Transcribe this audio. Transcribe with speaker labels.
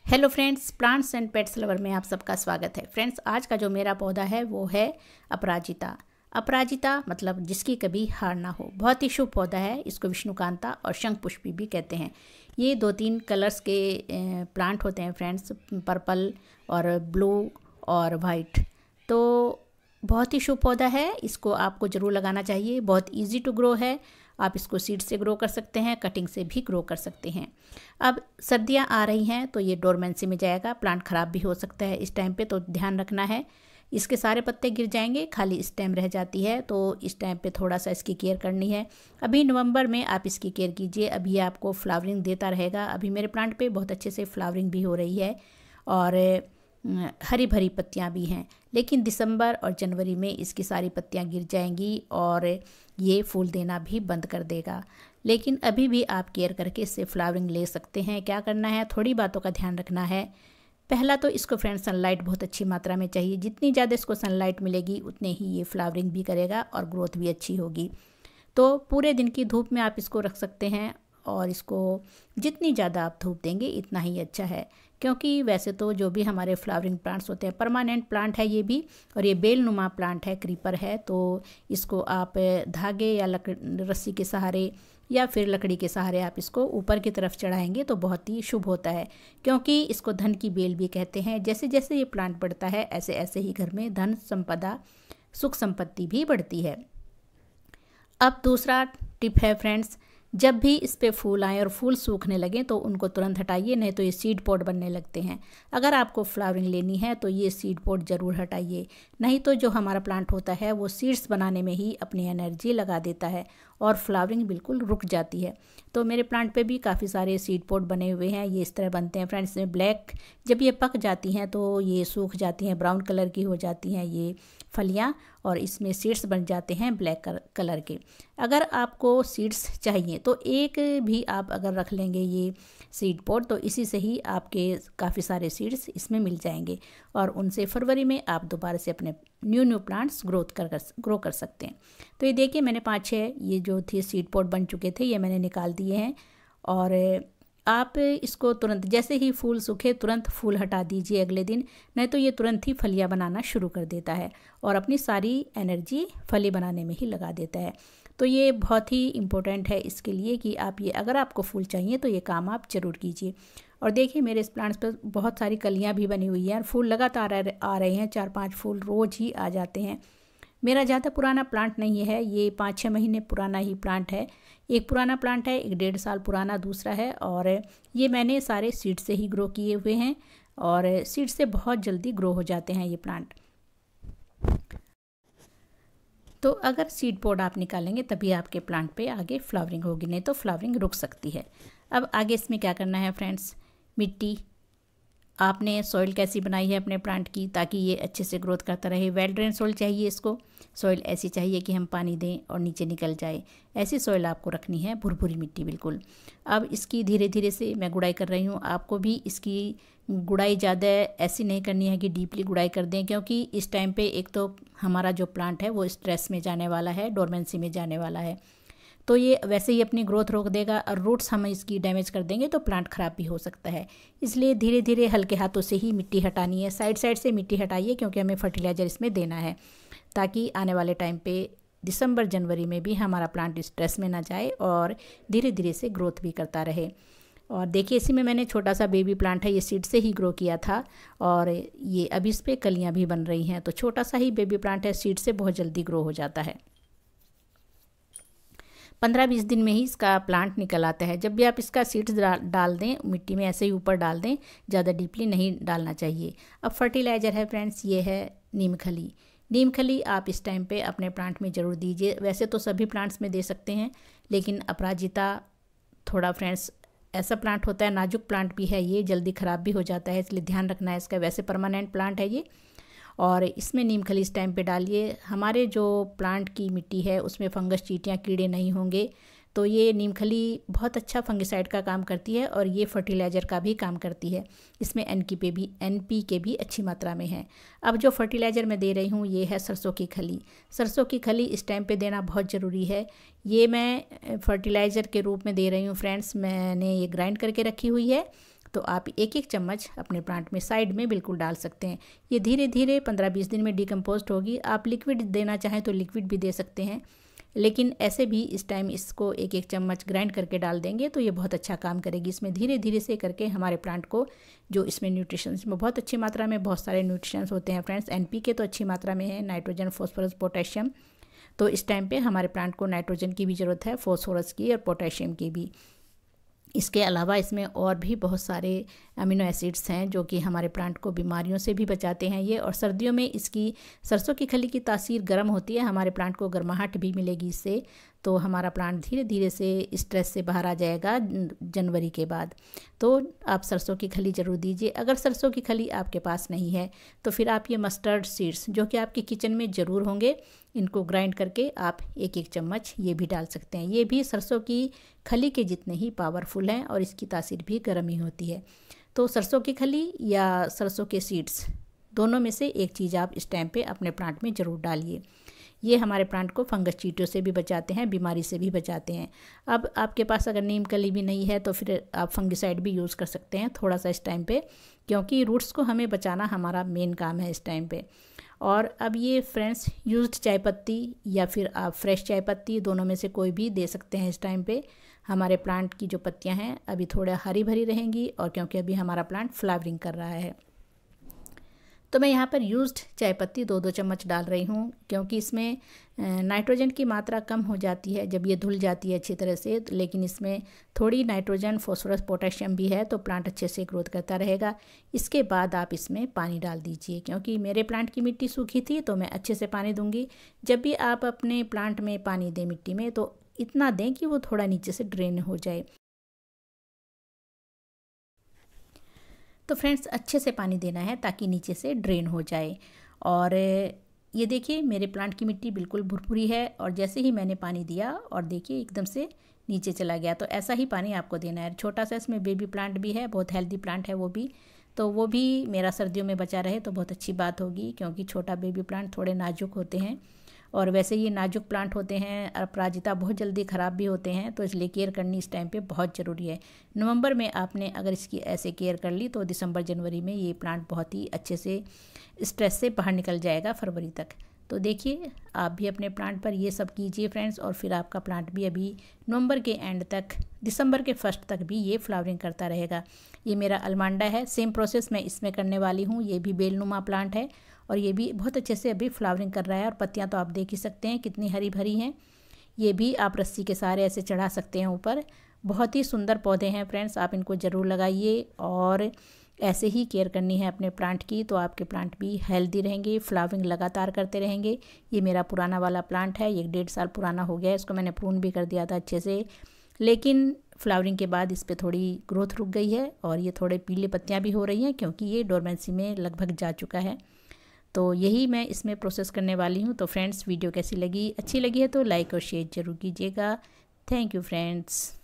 Speaker 1: Hello friends, plants and pets lover में आप सबका स्वागत है। फ्रेंड्स, आज का जो मेरा पौधा है वो है अपराजिता। अपराजिता मतलब जिसकी कभी हार ना हो। बहुत ही शुभ पौधा है। इसको विष्णुकांता और शंखपुष्पी भी कहते हैं। ये 2-3 कलर्स के प्लांट होते हैं फ्रेंड्स, पर्पल और ब्लू और वाइट। तो बहुत ही शुभ पौधा है। इसको आपको ज़रूर लगाना चाहिए। बहुत ईजी टू ग्रो है। आप इसको सीड से ग्रो कर सकते हैं, कटिंग से भी ग्रो कर सकते हैं। अब सर्दियां आ रही हैं तो ये डोरमेंसी में जाएगा। प्लांट ख़राब भी हो सकता है इस टाइम पे, तो ध्यान रखना है। इसके सारे पत्ते गिर जाएंगे, खाली स्टेम रह जाती है, तो इस टाइम पे थोड़ा सा इसकी केयर करनी है। अभी नवंबर में आप इसकी केयर कीजिए। अभी आपको फ्लावरिंग देता रहेगा। अभी मेरे प्लांट पे बहुत अच्छे से फ्लावरिंग भी हो रही है और हरी भरी पत्तियां भी हैं। लेकिन दिसंबर और जनवरी में इसकी सारी पत्तियां गिर जाएंगी और ये फूल देना भी बंद कर देगा। लेकिन अभी भी आप केयर करके इससे फ्लावरिंग ले सकते हैं। क्या करना है, थोड़ी बातों का ध्यान रखना है। पहला तो इसको फ्रेंड्स सनलाइट बहुत अच्छी मात्रा में चाहिए। जितनी ज़्यादा इसको सनलाइट मिलेगी उतने ही ये फ्लावरिंग भी करेगा और ग्रोथ भी अच्छी होगी। तो पूरे दिन की धूप में आप इसको रख सकते हैं और इसको जितनी ज़्यादा आप धूप देंगे इतना ही अच्छा है। क्योंकि वैसे तो जो भी हमारे फ्लावरिंग प्लांट्स होते हैं, परमानेंट प्लांट है ये भी, और ये बेलनुमा प्लांट है, क्रीपर है, तो इसको आप धागे या रस्सी के सहारे या फिर लकड़ी के सहारे आप इसको ऊपर की तरफ चढ़ाएंगे तो बहुत ही शुभ होता है। क्योंकि इसको धन की बेल भी कहते हैं। जैसे जैसे ये प्लांट बढ़ता है ऐसे ऐसे ही घर में धन संपदा सुख संपत्ति भी बढ़ती है। अब दूसरा टिप है फ्रेंड्स, जब भी इस पे फूल आए और फूल सूखने लगें तो उनको तुरंत हटाइए, नहीं तो ये सीड पॉड बनने लगते हैं। अगर आपको फ्लावरिंग लेनी है तो ये सीड पॉड ज़रूर हटाइए, नहीं तो जो हमारा प्लांट होता है वो सीड्स बनाने में ही अपनी एनर्जी लगा देता है और फ्लावरिंग बिल्कुल रुक जाती है। तो मेरे प्लांट पे भी काफ़ी सारे सीड पॉड बने हुए हैं। ये इस तरह बनते हैं फ्रेंड्स में ब्लैक। जब ये पक जाती हैं तो ये सूख जाती हैं, ब्राउन कलर की हो जाती हैं ये फलियाँ, और इसमें सीड्स बन जाते हैं ब्लैक कलर के। अगर आपको सीड्स चाहिए तो एक भी आप अगर रख लेंगे ये सीड पॉड तो इसी से ही आपके काफ़ी सारे सीड्स इसमें मिल जाएंगे और उनसे फरवरी में आप दोबारा से अपने न्यू प्लांट्स ग्रो कर सकते हैं। तो ये देखिए, मैंने 5-6 ये जो थे सीड पॉड बन चुके थे, ये मैंने निकाल दिए हैं। और आप इसको तुरंत जैसे ही फूल सूखे तुरंत फूल हटा दीजिए अगले दिन, नहीं तो ये तुरंत ही फलियाँ बनाना शुरू कर देता है और अपनी सारी एनर्जी फली बनाने में ही लगा देता है। तो ये बहुत ही इम्पोर्टेंट है इसके लिए कि आप ये, अगर आपको फूल चाहिए तो ये काम आप ज़रूर कीजिए। और देखिए, मेरे इस प्लांट्स पर बहुत सारी कलियाँ भी बनी हुई हैं और फूल लगातार आ रहे हैं। 4-5 फूल रोज़ ही आ जाते हैं। मेरा ज़्यादा पुराना प्लांट नहीं है, ये 5-6 महीने पुराना ही प्लांट है। एक पुराना प्लांट है, एक 1.5 साल पुराना दूसरा है, और ये मैंने सारे सीड से ही ग्रो किए हुए हैं और सीड से बहुत जल्दी ग्रो हो जाते हैं ये प्लांट। तो अगर सीड पॉड आप निकालेंगे तभी आपके प्लांट पे आगे फ्लावरिंग होगी, नहीं तो फ्लावरिंग रुक सकती है। अब आगे इसमें क्या करना है फ्रेंड्स, मिट्टी आपने सॉइल कैसी बनाई है अपने प्लांट की ताकि ये अच्छे से ग्रोथ करता रहे। वेल ड्रेन सॉइल चाहिए इसको। सॉइल ऐसी चाहिए कि हम पानी दें और नीचे निकल जाए, ऐसी सॉइल आपको रखनी है, भुरभुरी मिट्टी बिल्कुल। अब इसकी धीरे धीरे से मैं गुड़ाई कर रही हूँ। आपको भी इसकी गुड़ाई ज़्यादा ऐसी नहीं करनी है कि डीपली गुड़ाई कर दें, क्योंकि इस टाइम पे एक तो हमारा जो प्लांट है वो स्ट्रेस में जाने वाला है, डोरमेंसी में जाने वाला है, तो ये वैसे ही अपनी ग्रोथ रोक देगा और रूट्स हम इसकी डैमेज कर देंगे तो प्लांट ख़राब भी हो सकता है। इसलिए धीरे धीरे हल्के हाथों से ही मिट्टी हटानी है। साइड साइड से मिट्टी हटाइए, क्योंकि हमें फर्टिलाइज़र इसमें देना है ताकि आने वाले टाइम पे दिसंबर जनवरी में भी हमारा प्लांट स्ट्रेस में ना जाए और धीरे धीरे से ग्रोथ भी करता रहे। और देखिए, इसी में मैंने छोटा सा बेबी प्लांट है, ये सीड से ही ग्रो किया था और ये अभी इस पर कलियाँ भी बन रही हैं। तो छोटा सा ही बेबी प्लांट है, सीड से बहुत जल्दी ग्रो हो जाता है। 15-20 दिन में ही इसका प्लांट निकल आता है। जब भी आप इसका सीड्स डाल दें मिट्टी में, ऐसे ही ऊपर डाल दें, ज़्यादा डीपली नहीं डालना चाहिए। अब फर्टिलाइज़र है फ्रेंड्स, ये है नीम खली। नीम खली आप इस टाइम पे अपने प्लांट में ज़रूर दीजिए। वैसे तो सभी प्लांट्स में दे सकते हैं, लेकिन अपराजिता थोड़ा फ्रेंड्स ऐसा प्लांट होता है, नाजुक प्लांट भी है, ये जल्दी ख़राब भी हो जाता है, इसलिए ध्यान रखना है इसका। वैसे परमानेंट प्लांट है ये, और इसमें नीम खली इस टाइम पे डालिए। हमारे जो प्लांट की मिट्टी है उसमें फंगस, चींटियाँ, कीड़े नहीं होंगे, तो ये नीम खली बहुत अच्छा फंगिसाइड का काम करती है और ये फर्टिलाइज़र का भी काम करती है। इसमें NPK भी अच्छी मात्रा में है। अब जो फर्टिलाइज़र मैं दे रही हूँ ये है सरसों की खली। सरसों की खली इस टाइम पे देना बहुत ज़रूरी है। ये मैं फर्टिलाइज़र के रूप में दे रही हूँ फ्रेंड्स। मैंने ये ग्राइंड करके रखी हुई है तो आप एक एक चम्मच अपने प्लांट में साइड में बिल्कुल डाल सकते हैं। ये धीरे धीरे 15-20 दिन में डिकम्पोस्ट होगी। आप लिक्विड देना चाहें तो लिक्विड भी दे सकते हैं, लेकिन ऐसे भी इस टाइम इसको एक एक चम्मच ग्राइंड करके डाल देंगे तो ये बहुत अच्छा काम करेगी। इसमें धीरे धीरे से करके हमारे प्लांट को जो इसमें न्यूट्रिशंस में बहुत अच्छी मात्रा में बहुत सारे न्यूट्रिशंस होते हैं फ्रेंड्स। NPK तो अच्छी मात्रा में है, नाइट्रोजन, फॉस्फोरस, पोटेशियम। तो इस टाइम पे हमारे प्लांट को नाइट्रोजन की भी ज़रूरत है, फॉस्फोरस की और पोटेशियम की भी। इसके अलावा इसमें और भी बहुत सारे अमीनो एसिड्स हैं जो कि हमारे प्लांट को बीमारियों से भी बचाते हैं ये। और सर्दियों में इसकी सरसों की खली की तासीर गर्म होती है, हमारे प्लांट को गर्माहट भी मिलेगी इससे। तो हमारा प्लांट धीरे धीरे से स्ट्रेस से बाहर आ जाएगा जनवरी के बाद। तो आप सरसों की खली ज़रूर दीजिए। अगर सरसों की खली आपके पास नहीं है तो फिर आप ये मस्टर्ड सीड्स जो कि आपके किचन में ज़रूर होंगे, इनको ग्राइंड करके आप एक एक चम्मच ये भी डाल सकते हैं। ये भी सरसों की खली के जितने ही पावरफुल हैं और इसकी तासीर भी गर्म ही होती है। तो सरसों की खली या सरसों के सीड्स दोनों में से एक चीज़ आप इस टाइम पे अपने प्लांट में ज़रूर डालिए। ये हमारे प्लांट को फंगस चींटियों से भी बचाते हैं, बीमारी से भी बचाते हैं। अब आपके पास अगर नीम कली भी नहीं है तो फिर आप फंगिसाइड भी यूज़ कर सकते हैं थोड़ा सा इस टाइम पे, क्योंकि रूट्स को हमें बचाना हमारा मेन काम है इस टाइम पे। और अब ये फ्रेंड्स यूज्ड चाय पत्ती या फिर आप फ्रेश चाय पत्ती दोनों में से कोई भी दे सकते हैं इस टाइम पे। हमारे प्लांट की जो पत्तियां हैं अभी थोड़ा हरी भरी रहेंगी, और क्योंकि अभी हमारा प्लांट फ्लावरिंग कर रहा है तो मैं यहाँ पर यूज्ड चाय पत्ती 2-2 चम्मच डाल रही हूँ, क्योंकि इसमें नाइट्रोजन की मात्रा कम हो जाती है जब ये धुल जाती है अच्छी तरह से। लेकिन इसमें थोड़ी नाइट्रोजन, फॉस्फोरस, पोटेशियम भी है तो प्लांट अच्छे से ग्रोथ करता रहेगा। इसके बाद आप इसमें पानी डाल दीजिए, क्योंकि मेरे प्लांट की मिट्टी सूखी थी तो मैं अच्छे से पानी दूंगी। जब भी आप अपने प्लांट में पानी दें मिट्टी में तो इतना दें कि वो थोड़ा नीचे से ड्रेन हो जाए। तो फ्रेंड्स अच्छे से पानी देना है ताकि नीचे से ड्रेन हो जाए। और ये देखिए मेरे प्लांट की मिट्टी बिल्कुल भुरभुरी है, और जैसे ही मैंने पानी दिया और देखिए एकदम से नीचे चला गया। तो ऐसा ही पानी आपको देना है। छोटा सा इसमें बेबी प्लांट भी है, बहुत हेल्दी प्लांट है वो भी, तो वो भी मेरा सर्दियों में बचा रहे तो बहुत अच्छी बात होगी, क्योंकि छोटा बेबी प्लांट थोड़े नाजुक होते हैं और वैसे ये नाजुक प्लांट होते हैं। अपराजिता बहुत जल्दी ख़राब भी होते हैं, तो इसलिए केयर करनी इस टाइम पे बहुत ज़रूरी है। नवंबर में आपने अगर इसकी ऐसे केयर कर ली तो दिसंबर जनवरी में ये प्लांट बहुत ही अच्छे से स्ट्रेस से बाहर निकल जाएगा फरवरी तक। तो देखिए आप भी अपने प्लांट पर ये सब कीजिए फ्रेंड्स, और फिर आपका प्लांट भी अभी नवंबर के एंड तक, दिसंबर के फर्स्ट तक भी ये फ्लावरिंग करता रहेगा। ये मेरा अलमांडा है, सेम प्रोसेस मैं इसमें करने वाली हूँ। ये भी बेलनुमा प्लांट है और ये भी बहुत अच्छे से अभी फ्लावरिंग कर रहा है, और पत्तियां तो आप देख ही सकते हैं कितनी हरी भरी हैं। ये भी आप रस्सी के सहारे ऐसे चढ़ा सकते हैं ऊपर। बहुत ही सुंदर पौधे हैं फ्रेंड्स, आप इनको ज़रूर लगाइए और ऐसे ही केयर करनी है अपने प्लांट की, तो आपके प्लांट भी हेल्दी रहेंगे, फ्लावरिंग लगातार करते रहेंगे। ये मेरा पुराना वाला प्लांट है, ये 1.5 साल पुराना हो गया है। इसको मैंने प्रून भी कर दिया था अच्छे से, लेकिन फ्लावरिंग के बाद इस पर थोड़ी ग्रोथ रुक गई है और ये थोड़े पीले पत्तियाँ भी हो रही हैं, क्योंकि ये डोरमेंसी में लगभग जा चुका है। तो यही मैं इसमें प्रोसेस करने वाली हूँ। तो फ्रेंड्स वीडियो कैसी लगी, अच्छी लगी है तो लाइक और शेयर ज़रूर कीजिएगा। Thank you friends.